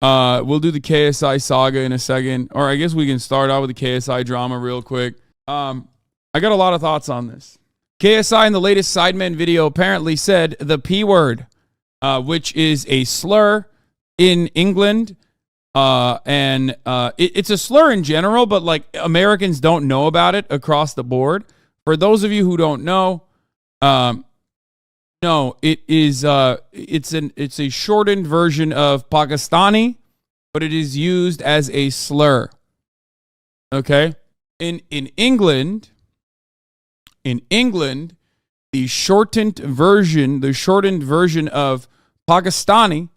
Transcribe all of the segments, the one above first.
We'll do the KSI saga in a second, or I guess we can start out with the KSI drama real quick. I got a lot of thoughts on this. KSI in the latest Sidemen video apparently said the P word, which is a slur in England. It's a slur in general, but like Americans don't know about it across the board. For those of you who don't know, no, it is it's a shortened version of Pakistani, but it is used as a slur. Okay? In England, the shortened version of Pakistani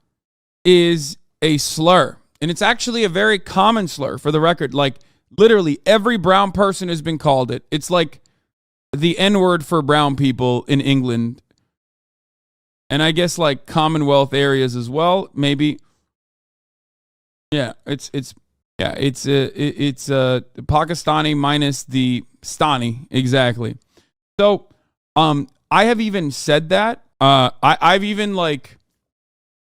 is a slur. And it's actually a very common slur, for the record. Like, literally, every brown person has been called it. It's like the N-word for brown people in England. And I guess, like, Commonwealth areas as well, maybe. Yeah, it's Pakistani minus the Stani, exactly. So, I have even said that.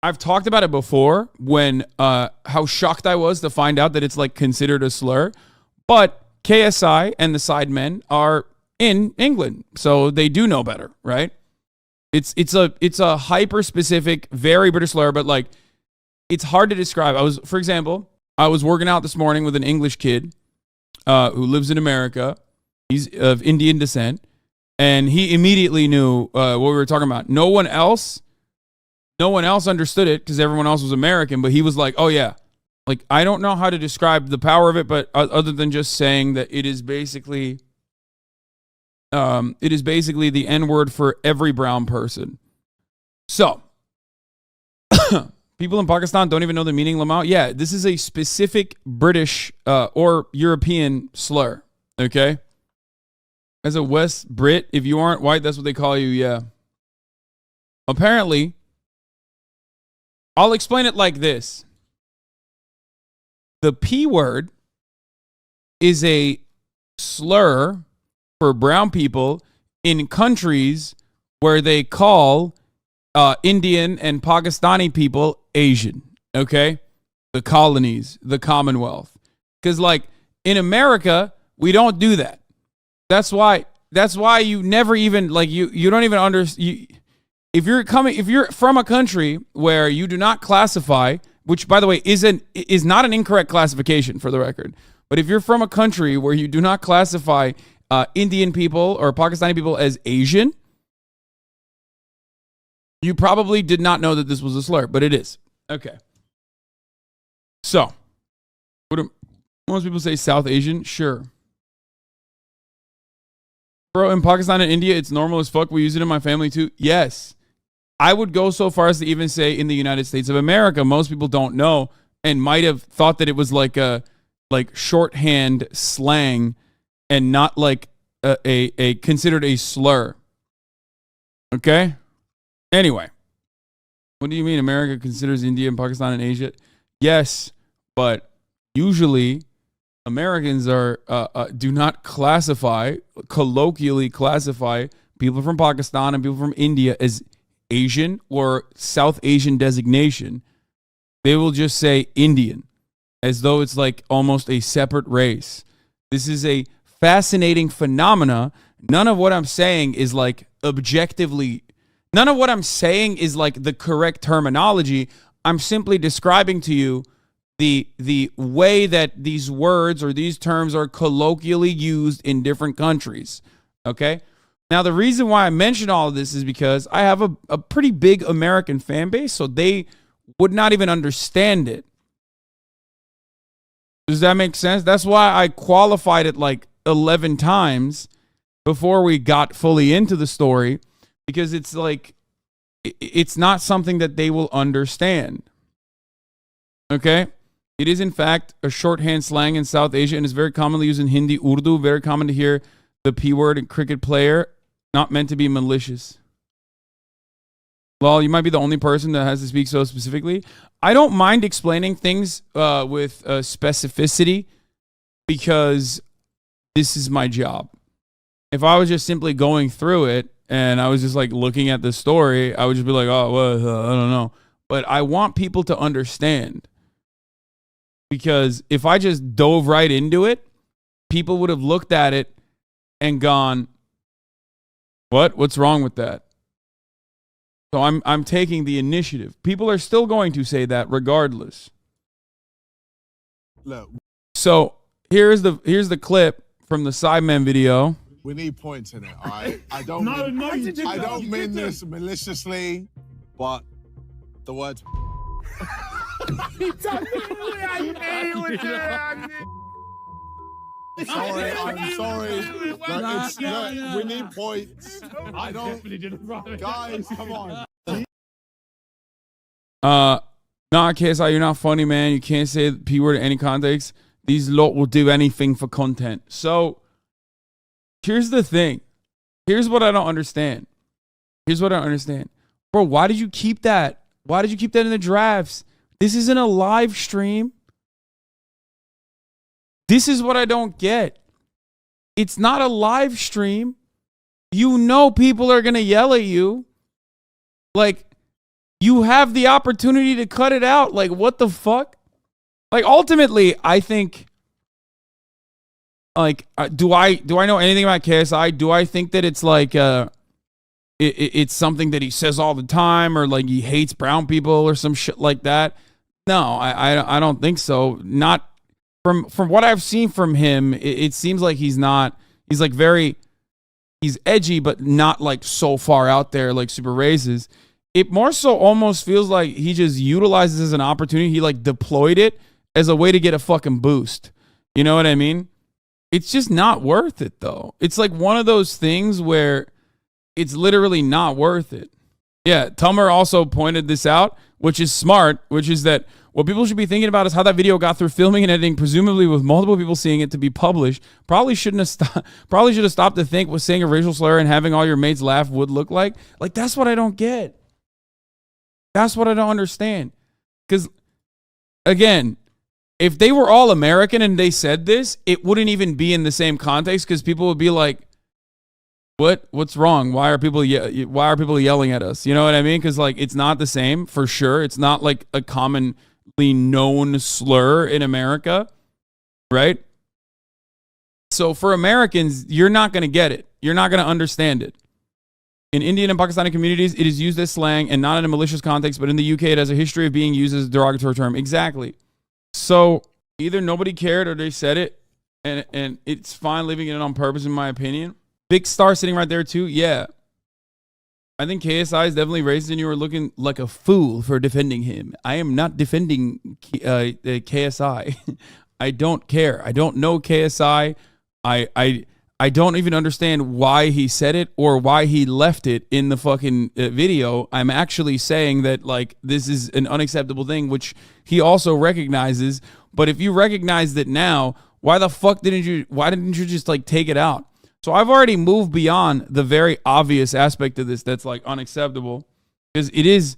I've talked about it before when how shocked I was to find out that it's like considered a slur. But KSI and the Sidemen are in England, so they do know better, right? It's a hyper specific, very British slur, but like it's hard to describe. For example, I was working out this morning with an English kid who lives in America. He's of Indian descent, and he immediately knew what we were talking about. No one else understood it because everyone else was American, but he was like, oh yeah. Like, I don't know how to describe the power of it, but other than just saying that it is basically the N-word for every brown person. So, people in Pakistan don't even know the meaning, Lamau. Yeah, this is a specific British or European slur, okay? As a West Brit, if you aren't white, that's what they call you, yeah. Apparently, I'll explain it like this. The P word is a slur for brown people in countries where they call Indian and Pakistani people Asian, okay? The colonies, the Commonwealth. Because, like, in America, we don't do that. That's why you never even, like, you don't even understand. If you're from a country where you do not classify, which by the way is not an incorrect classification for the record, but if you're from a country where you do not classify Indian people or Pakistani people as Asian, you probably did not know that this was a slur, but it is. Okay. So, most people say South Asian? Sure. Bro, in Pakistan and India, it's normal as fuck. We use it in my family too. Yes. I would go so far as to even say in the United States of America, most people don't know and might have thought that it was like a shorthand slang and not like a considered a slur. Okay? Anyway. What do you mean America considers India and Pakistan and Asia? Yes, but usually Americans do not colloquially classify people from Pakistan and people from India as Asian or South Asian designation. They will just say Indian, as though it's like almost a separate race. This is a fascinating phenomena. None of what I'm saying is like objectively, none of what I'm saying is like the correct terminology. I'm simply describing to you the way that these words or these terms are colloquially used in different countries. Okay? Now, the reason why I mention all of this is because I have a pretty big American fan base, so they would not even understand it. Does that make sense? That's why I qualified it like 11 times before we got fully into the story, because it's like, it's not something that they will understand. Okay? It is, in fact, a shorthand slang in South Asia and is very commonly used in Hindi, Urdu. Very common to hear the P word in cricket player. Not meant to be malicious. Well, you might be the only person that has to speak so specifically. I don't mind explaining things with specificity because this is my job. If I was just simply going through it and I was just like looking at the story, I would just be like, oh, well, I don't know. But I want people to understand. Because if I just dove right into it, people would have looked at it and gone, "What? What's wrong with that?" So I'm taking the initiative. People are still going to say that regardless. Look, so here's the clip from the Sidemen video. we need points in it, all right? I don't mean this maliciously, but the words. Sorry, I'm sorry. Look, we need points. I don't. Guys, come on. Nah, KSI, you're not funny, man. You can't say the P word in any context. These lot will do anything for content. So here's the thing. Here's what I don't understand. Bro, why did you keep that? Why did you keep that in the drafts? This isn't a live stream. This is what I don't get. It's not a live stream. You know people are going to yell at you. Like, you have the opportunity to cut it out. Like, what the fuck? Like, ultimately, I think, like, do I know anything about KSI? Do I think that it's like, it's something that he says all the time, or like he hates brown people or some shit like that? No, I don't think so. Not from what I've seen from him. It seems like he's not. He's like he's edgy, but not like so far out there like super racist. It more so almost feels like he just utilizes it as an opportunity. He like deployed it as a way to get a fucking boost. You know what I mean? It's just not worth it though. It's like one of those things where it's literally not worth it. Yeah, Tummer also pointed this out, which is smart, which is that what people should be thinking about is how that video got through filming and editing, presumably with multiple people seeing it to be published. Probably should have stopped to think what saying a racial slur and having all your mates laugh would look like. Like, that's what I don't get. That's what I don't understand. Because, again, if they were all American and they said this, it wouldn't even be in the same context, because people would be like, What's wrong? Why are people yelling at us? You know what I mean? Because like it's not the same for sure. It's not like a commonly known slur in America, right? So for Americans, you're not going to get it. You're not going to understand it. In Indian and Pakistani communities, it is used as slang and not in a malicious context, but in the UK, it has a history of being used as a derogatory term. Exactly. So either nobody cared or they said it, and it's fine leaving it on purpose, in my opinion. Big Star sitting right there too. Yeah. I think KSI is definitely racist and you are looking like a fool for defending him. I am not defending KSI. I don't care. I don't know KSI. I don't even understand why he said it or why he left it in the fucking video. I'm actually saying that like this is an unacceptable thing, which he also recognizes. But if you recognize that now, why didn't you just like take it out? So I've already moved beyond the very obvious aspect of this that's like unacceptable, because it is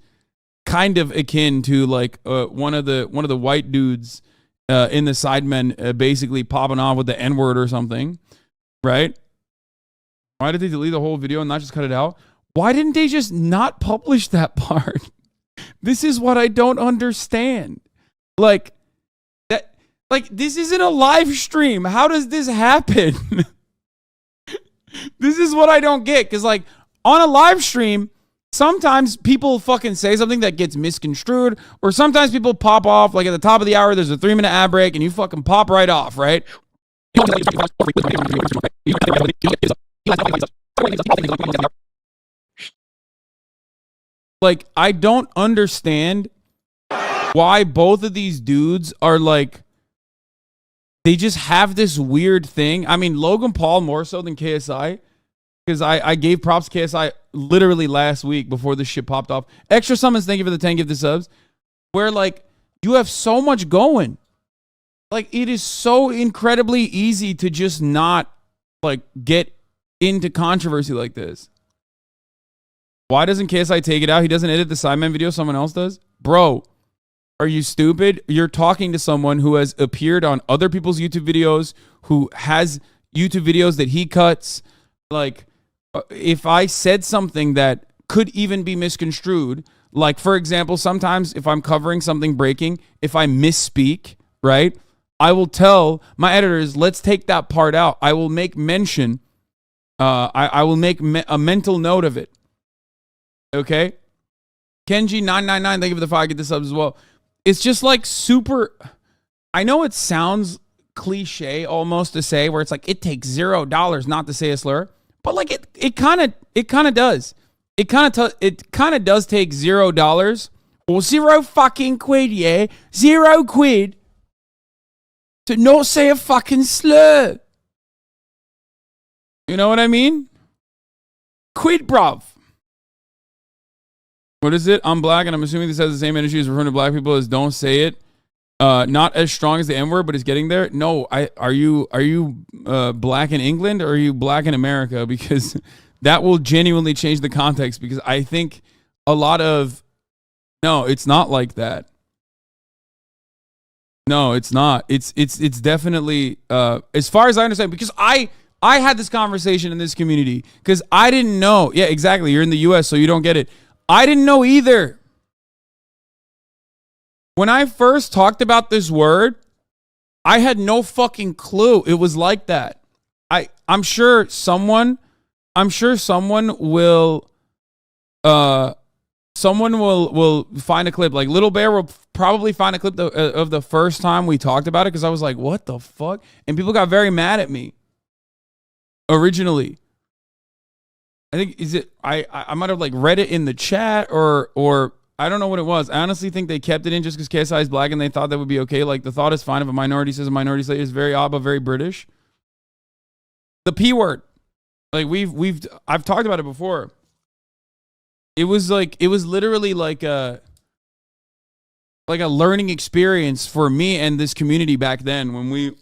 kind of akin to like one of the white dudes in the Sidemen basically popping off with the N-word or something, right? Why did they delete the whole video and not just cut it out? Why didn't they just not publish that part? This is what I don't understand. Like that, like this isn't a live stream. How does this happen? This is what I don't get, because like on a live stream, sometimes people fucking say something that gets misconstrued, or sometimes people pop off, like at the top of the hour, there's a 3-minute ad break and you fucking pop right off, right? Like, I don't understand why both of these dudes are like, they just have this weird thing. I mean, Logan Paul more so than KSI, because I gave props to KSI literally last week before this shit popped off. Extra summons, thank you for the 10 gift subs. Where like you have so much going. Like it is so incredibly easy to just not like get into controversy like this. Why doesn't KSI take it out? He doesn't edit the Sidemen video, someone else does? Bro, are you stupid? You're talking to someone who has appeared on other people's YouTube videos, who has YouTube videos that he cuts. Like, if I said something that could even be misconstrued, like, for example, sometimes if I'm covering something breaking, if I misspeak right? I will tell my editors, let's take that part out. I will make mention. I will make a mental note of it. Okay? Kenji999, thank you for the 5. Get the subs as well. It's just like super. I know it sounds cliche almost to say where it's like it takes $0 not to say a slur, but like it kind of does. It kind of does take $0 or 0 fucking quid, yeah, 0 quid to not say a fucking slur. You know what I mean? Quid, bruv. What is it? I'm black, and I'm assuming this has the same energy as referring to black people as don't say it. Not as strong as the N-word, but it's getting there. No, are you black in England or are you black in America? Because that will genuinely change the context. Because I think a lot of no, it's not like that. No, it's not. It's definitely as far as I understand. Because I had this conversation in this community because I didn't know. Yeah, exactly. You're in the U.S., so you don't get it. I didn't know either. When I first talked about this word, I had no fucking clue it was like that. I'm sure someone will find a clip. Like Little Bear will probably find a clip of the first time we talked about it because I was like, what the fuck? And people got very mad at me originally. I think I might have like read it in the chat or I don't know what it was. I honestly think they kept it in just because KSI is black and they thought that would be okay. Like the thought is fine if a minority says a minority slate is very odd but very British. The P word, like I've talked about it before. It was literally like a learning experience for me and this community back then when we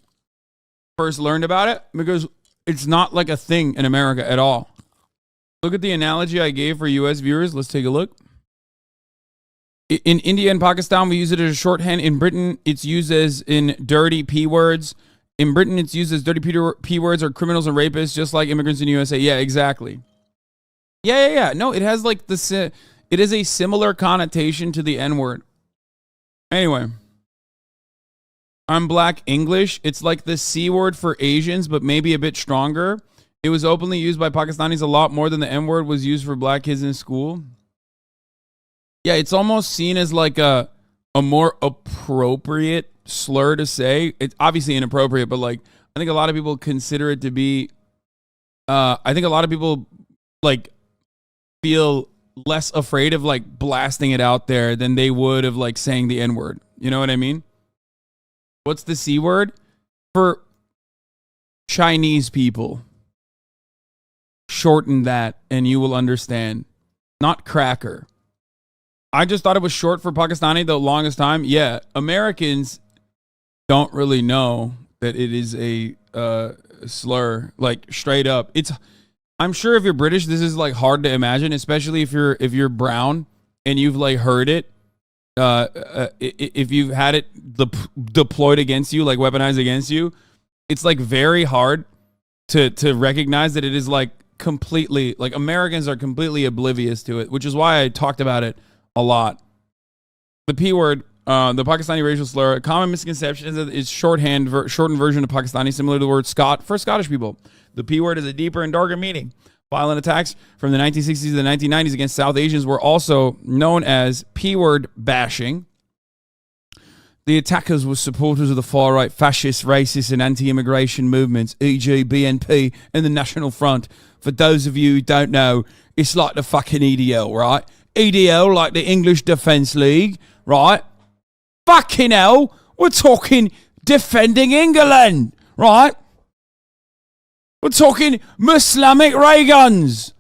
first learned about it because it's not like a thing in America at all. Look at the analogy I gave for US viewers. Let's take a look. In India and Pakistan, we use it as a shorthand. In Britain, it's used as in dirty P words. In Britain, it's used as dirty P words or criminals and rapists, just like immigrants in the USA. Yeah, exactly. Yeah. No, it has like it is a similar connotation to the N word. Anyway, I'm black English. It's like the C word for Asians, but maybe a bit stronger. It was openly used by Pakistanis a lot more than the N word was used for black kids in school. Yeah, it's almost seen as like a more appropriate slur to say. It's obviously inappropriate, but like I think a lot of people consider it to be. I think a lot of people like feel less afraid of like blasting it out there than they would of like saying the N word. You know what I mean? What's the C word for Chinese people? Shorten that and you will understand. Not cracker. I just thought it was short for Pakistani the longest time. Yeah, Americans don't really know that it is a slur, like straight up. I'm sure if you're British, this is like hard to imagine, especially if you're brown and you've like heard it. If you've had it deployed against you, like weaponized against you, it's like very hard to recognize that it is like completely like Americans are completely oblivious to it, which is why I talked about it a lot. The P word, the Pakistani racial slur, a common misconception is that it's shortened version of Pakistani, similar to the word Scot for Scottish people. The P word is a deeper and darker meaning. Violent attacks from the 1960s to the 1990s against South Asians were also known as P word bashing. The attackers were supporters of the far-right fascist, racist, and anti-immigration movements, e.g. BNP and the National Front. For those of you who don't know, it's like the fucking EDL, right? EDL, like the English Defence League, right? Fucking hell, we're talking defending England, right? We're talking Islamic ray guns,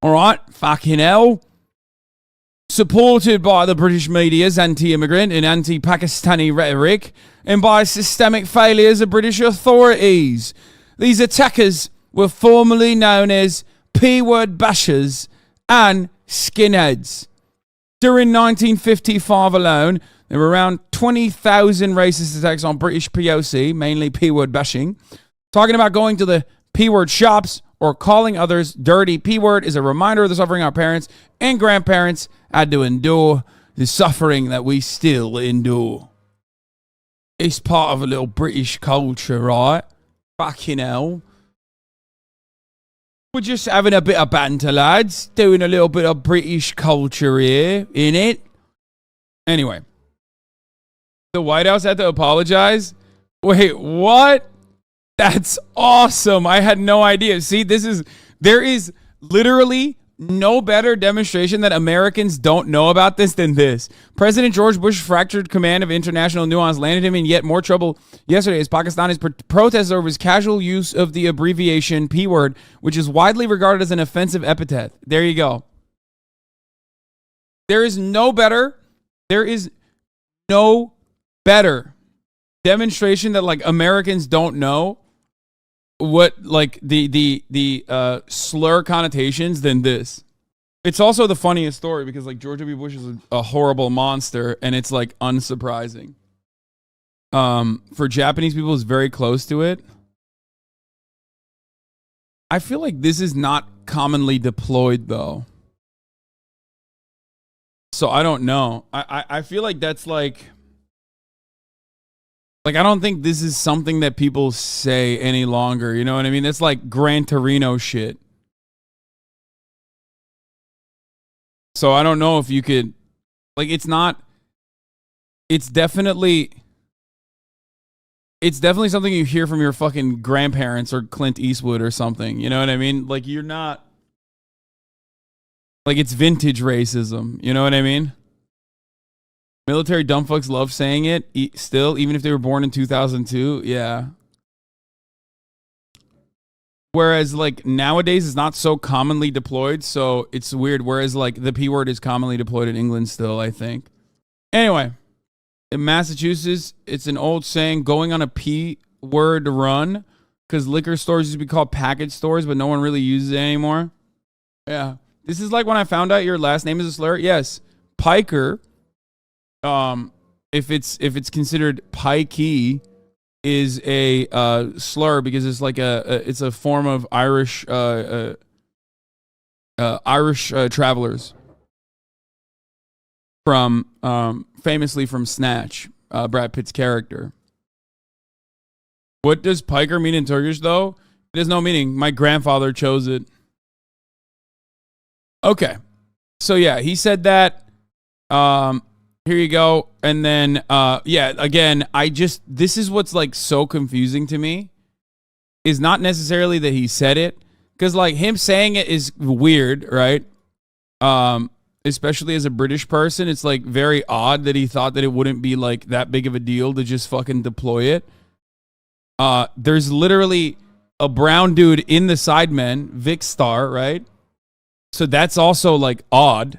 all right? Fucking hell. Supported by the British media's anti-immigrant and anti-Pakistani rhetoric and by systemic failures of British authorities. These attackers were formerly known as P-word bashers and skinheads. During 1955 alone, there were around 20,000 racist attacks on British POC, mainly P-word bashing. Talking about going to the P-word shops or calling others dirty P-word is a reminder of the suffering our parents and grandparents had to endure, the suffering that we still endure. It's part of a little British culture, right? Fucking hell. We're just having a bit of banter, lads. Doing a little bit of British culture here, innit? Anyway. The White House had to apologize? Wait, what? That's awesome. I had no idea. See, there is literally no better demonstration that Americans don't know about this than this. President George Bush's fractured command of international nuance landed him in yet more trouble yesterday as Pakistanis protested over his casual use of the abbreviation P word, which is widely regarded as an offensive epithet. There you go. There is no better demonstration that like Americans don't know what like the slur connotations than this. It's also the funniest story because like George W. Bush is a horrible monster and it's like unsurprising. For Japanese people is very close to it. I feel like this is not commonly deployed though. So I don't know. I feel like that's like I don't think this is something that people say any longer. You know what I mean? It's like Gran Torino shit. So I don't know if you could, like, it's definitely something you hear from your fucking grandparents or Clint Eastwood or something. You know what I mean? Like, you're not, like, it's vintage racism. You know what I mean? Military dumbfucks love saying it still, even if they were born in 2002. Yeah. Whereas, like, nowadays it's not so commonly deployed, so it's weird. Whereas, like, the P word is commonly deployed in England still, I think. Anyway, in Massachusetts, it's an old saying, going on a P word run, because liquor stores used to be called package stores, but no one really uses it anymore. Yeah. This is like when I found out your last name is a slur. Yes. Piker. If it's considered pikey, is a slur because it's like it's a form of Irish travelers from famously from Snatch, Brad Pitt's character. What does piker mean in Turkish though? It has no meaning. My grandfather chose it. Okay, so yeah, he said that. Here you go. And then, yeah, again, this is what's like so confusing to me is not necessarily that he said it, because like him saying it is weird, right? Especially as a British person, it's like very odd that he thought that it wouldn't be like that big of a deal to just fucking deploy it. There's literally a brown dude in the Sidemen, Vic Star, right? So that's also like odd.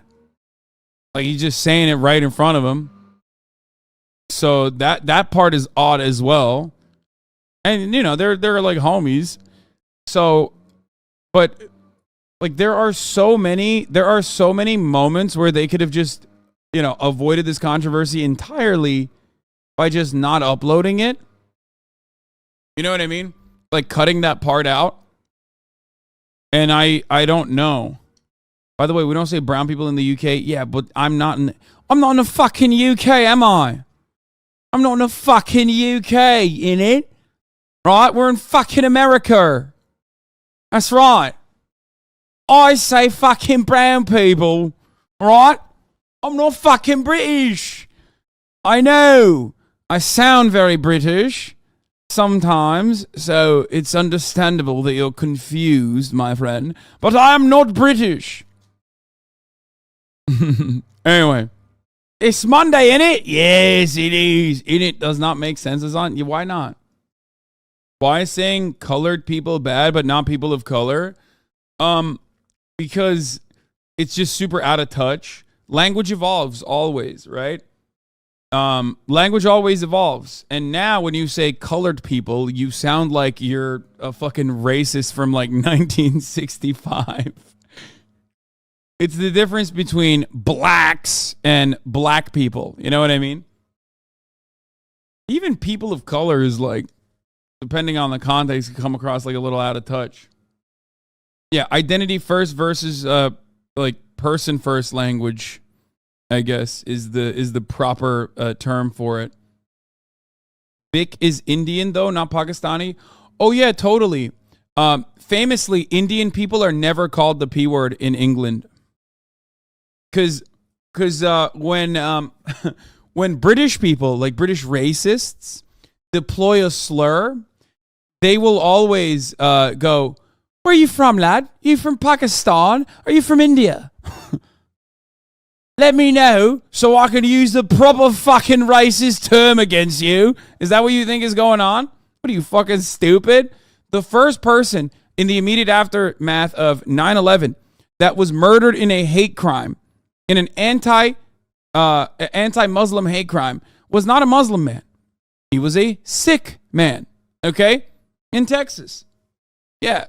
Like he's just saying it right in front of him. So that part is odd as well. And you know, they're like homies. So but like there are so many moments where they could have just, you know, avoided this controversy entirely by just not uploading it. You know what I mean? Like cutting that part out. And I don't know. By the way, we don't say brown people in the UK. Yeah, but I'm not in the fucking UK, am I? I'm not in the fucking UK, innit? Right? We're in fucking America. That's right. I say fucking brown people, right? I'm not fucking British. I know. I sound very British sometimes, so it's understandable that you're confused, my friend. But I am not British. Anyway, it's Monday, innit? Yes, it is. It does not make sense. Why not? Why is saying colored people bad, but not people of color? Because it's just super out of touch. Language evolves always, right? Language always evolves. And now when you say colored people, you sound like you're a fucking racist from like 1965. It's the difference between blacks and black people. You know what I mean? Even people of color is like, depending on the context, can come across like a little out of touch. Yeah, identity first versus like person first language, I guess, is the proper term for it. Vic is Indian, though, not Pakistani. Oh, yeah, totally. Famously, Indian people are never called the P word in England. Because when when British people, like British racists, deploy a slur, they will always go, "Where are you from, lad? Are you from Pakistan? Are you from India? Let me know so I can use the proper fucking racist term against you." Is that what you think is going on? What are you, fucking stupid? The first person in the immediate aftermath of 9/11 that was murdered in a hate crime, in an anti-Muslim hate crime, was not a Muslim man. He was a Sikh man, okay? In Texas. Yeah.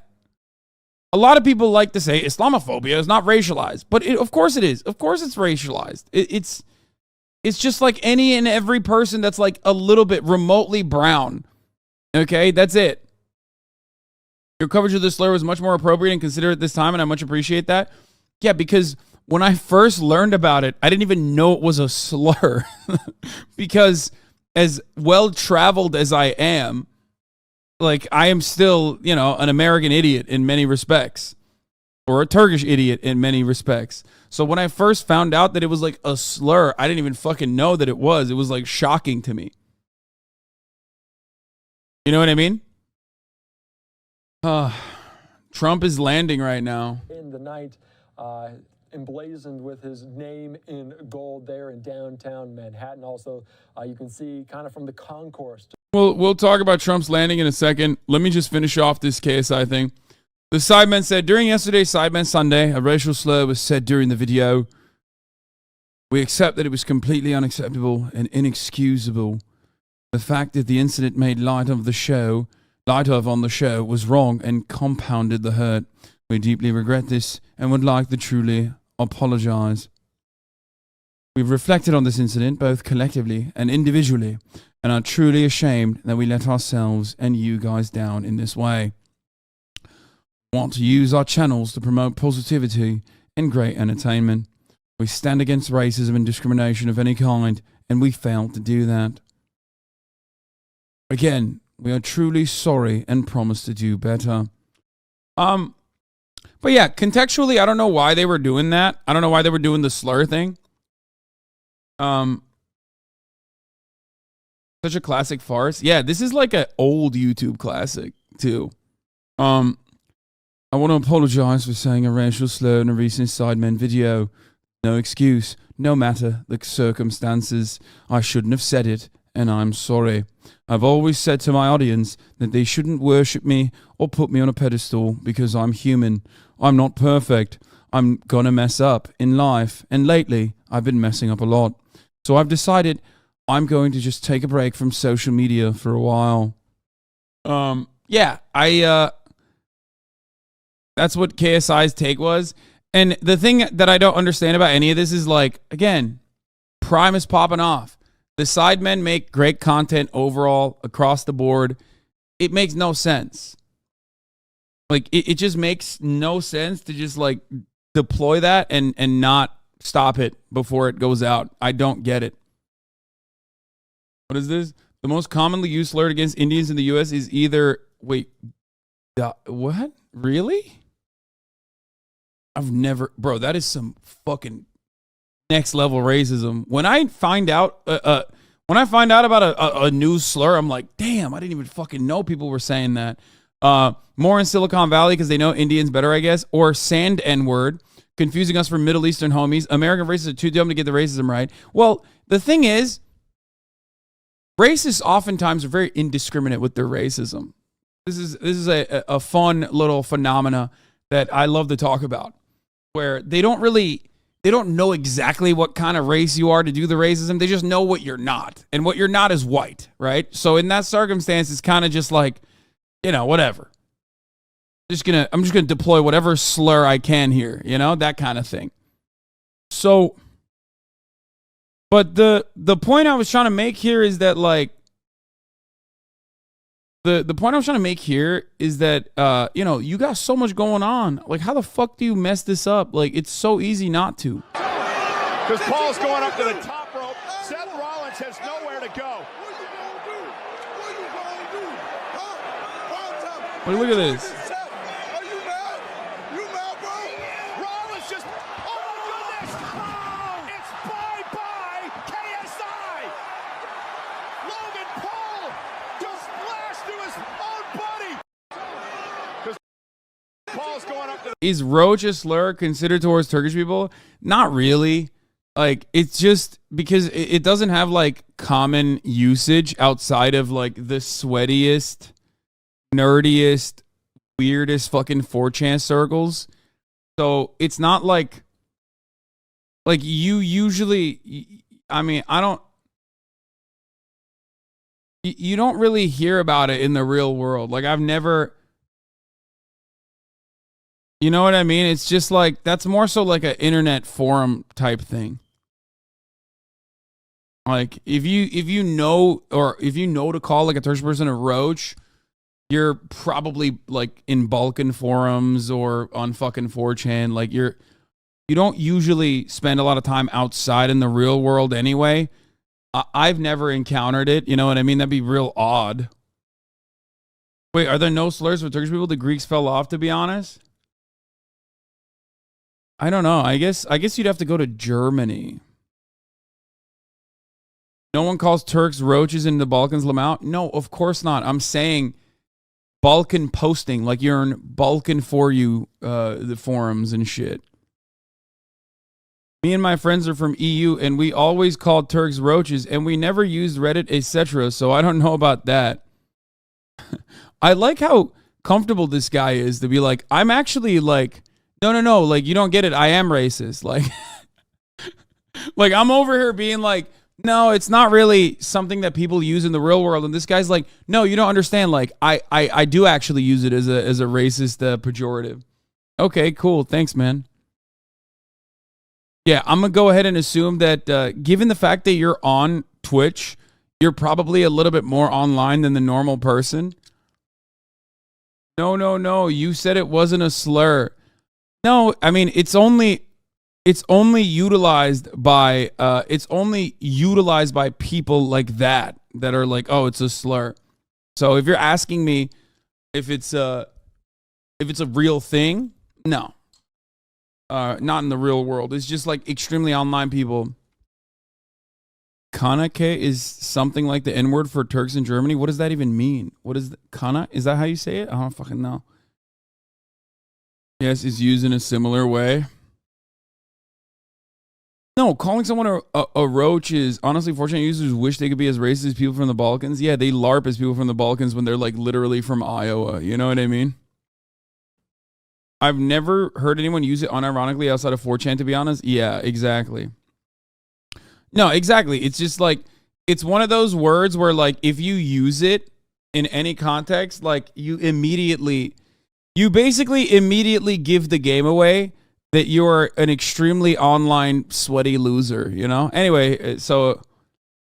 A lot of people like to say Islamophobia is not racialized, but of course it is. Of course it's racialized. It's just like any and every person that's like a little bit remotely brown. Okay, that's it. Your coverage of the slur was much more appropriate and considerate this time, and I much appreciate that. Yeah, because when I first learned about it, I didn't even know it was a slur. Because as well-traveled as I am, like, I am still, you know, an American idiot in many respects, or a Turkish idiot in many respects. So when I first found out that it was like a slur, I didn't even fucking know that it was. It was like shocking to me. You know what I mean? Trump is landing right now. In the night, emblazoned with his name in gold there in downtown Manhattan. Also, you can see kind of from the concourse. We'll talk about Trump's landing in a second. Let me just finish off this KSI thing. The Sidemen said, during yesterday's Sidemen Sunday, a racial slur was said during the video. We accept that it was completely unacceptable and inexcusable. The fact that the incident made light of on the show was wrong and compounded the hurt. We deeply regret this and would like to truly apologize. We've reflected on this incident both collectively and individually and are truly ashamed that we let ourselves and you guys down in this way. Want to use our channels to promote positivity and great entertainment. We stand against racism and discrimination of any kind, and we failed to do that. Again, we are truly sorry and promise to do better. But yeah, contextually, I don't know why they were doing that. I don't know why they were doing the slur thing. Such a classic farce. Yeah, this is like an old YouTube classic, too. I want to apologize for saying a racial slur in a recent Sidemen video. No excuse, no matter the circumstances. I shouldn't have said it, and I'm sorry. I've always said to my audience that they shouldn't worship me or put me on a pedestal because I'm human. I'm not perfect. I'm gonna mess up in life, and lately I've been messing up a lot. So I've decided I'm going to just take a break from social media for a while. Yeah, that's what KSI's take was. And the thing that I don't understand about any of this is, like, again, Prime is popping off. The Sidemen make great content overall across the board. It makes no sense. Like, it just makes no sense to just, like, deploy that and not stop it before it goes out. I don't get it. What is this? The most commonly used slur against Indians in the U.S. is either... Wait. What? Really? I've never... Bro, that is some fucking next level racism. When I find out... about a new slur, I'm like, damn, I didn't even fucking know people were saying that. More in Silicon Valley because they know Indians better, I guess. Or sand N-word, confusing us for Middle Eastern homies. American racists are too dumb to get the racism right. Well, the thing is, racists oftentimes are very indiscriminate with their racism. This is a fun little phenomena that I love to talk about, where they don't know exactly what kind of race you are to do the racism. They just know what you're not. And what you're not is white, right? So in that circumstance, it's kind of just like, you know, whatever. I'm just gonna deploy whatever slur I can here, you know, that kind of thing. So, but the point I was trying to make here is that, like, the point I was trying to make here is that, you know, you got so much going on. Like, how the fuck do you mess this up? Like, it's so easy not to. Because Paul's going up to the top rope. Seth Rollins has nowhere to go. But look at this. Are you mad? You mad, bro? Rollins just, oh my goodness! Oh, it's bye-bye KSI! Logan Paul just flashed to his own buddy! Paul's going up to Is roach a slur considered towards Turkish people? Not really. Like, it's just because it doesn't have like common usage outside of like the sweatiest, nerdiest, weirdest fucking 4chan circles. So it's not like you usually, I mean, you don't really hear about it in the real world. Like, I've never, you know what I mean? It's just like, that's more so like an internet forum type thing. Like, if you know to call like a Turkish person a roach, you're probably like in Balkan forums or on fucking 4chan. Like, you don't usually spend a lot of time outside in the real world anyway. I've never encountered it. You know what I mean? That'd be real odd. Wait, are there no slurs for Turkish people? The Greeks fell off, to be honest. I don't know. I guess you'd have to go to Germany. No one calls Turks roaches in the Balkans, Lamau? No, of course not. I'm saying Balkan posting, like you're in Balkan for you, the forums and shit. Me and my friends are from EU, and we always called Turks roaches, and we never used Reddit, etc., so I don't know about that. I like how comfortable this guy is to be like, I'm actually like, no, like, you don't get it. I am racist. Like, like, I'm over here being like, no, it's not really something that people use in the real world. And this guy's like, no, you don't understand. Like, I do actually use it as a racist pejorative. Okay, cool. Thanks, man. Yeah, I'm going to go ahead and assume that given the fact that you're on Twitch, you're probably a little bit more online than the normal person. No. You said it wasn't a slur. No, I mean, it's only utilized by people like that are like, oh, it's a slur. So if you're asking me if it's a real thing, no. Not in the real world. It's just like extremely online people. Kanake is something like the N-word for Turks in Germany. What does that even mean? What is Kana? Is that how you say it? I don't fucking know. Yes, it's used in a similar way. No, calling someone a roach is honestly, 4chan users wish they could be as racist as people from the Balkans. Yeah, they LARP as people from the Balkans when they're like literally from Iowa. You know what I mean? I've never heard anyone use it unironically outside of 4chan, to be honest. Yeah, exactly. No, exactly. It's just like, it's one of those words where like, if you use it in any context, like you basically immediately give the game away that you're an extremely online sweaty loser, you know? Anyway, so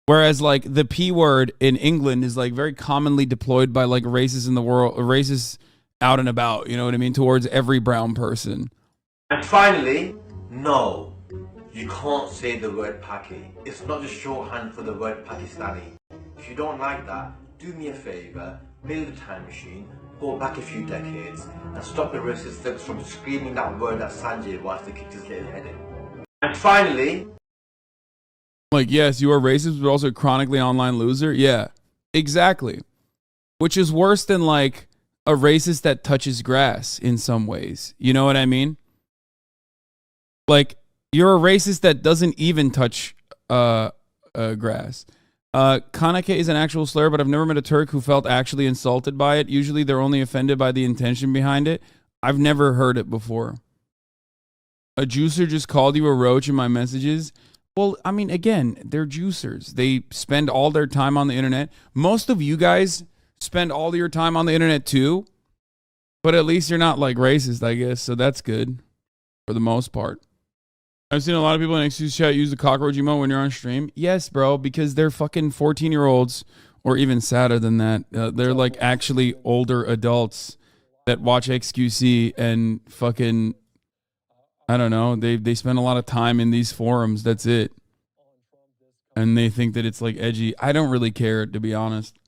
whereas like the P word in England is like very commonly deployed by like racists in the world, racists out and about, you know what I mean? Towards every brown person. And finally, no, you can't say the word Paki. It's not just shorthand for the word Pakistani. If you don't like that, do me a favor, build a time machine, go back a few decades, and stop the racist thugs from screaming that word at Sanjay whilst they kicked his little head in. And finally... Like, yes, you are racist, but also a chronically online loser? Yeah, exactly. Which is worse than, like, a racist that touches grass in some ways. You know what I mean? Like, you're a racist that doesn't even touch grass. Kanake is an actual slur, but I've never met a Turk who felt actually insulted by it. Usually they're only offended by the intention behind it. I've never heard it before. A juicer just called you a roach in my messages. Well, I mean, again, they're juicers. They spend all their time on the internet. Most of you guys spend all your time on the internet too, but at least you're not like racist, I guess. So that's good for the most part. I've seen a lot of people in Excuse Chat use the cockroach emote when you're on stream. Yes, bro, because they're fucking 14-year-olds, or even sadder than that. They're like actually older adults that watch XQC and fucking, I don't know, they spend a lot of time in these forums. That's it. And they think that it's like edgy. I don't really care, to be honest.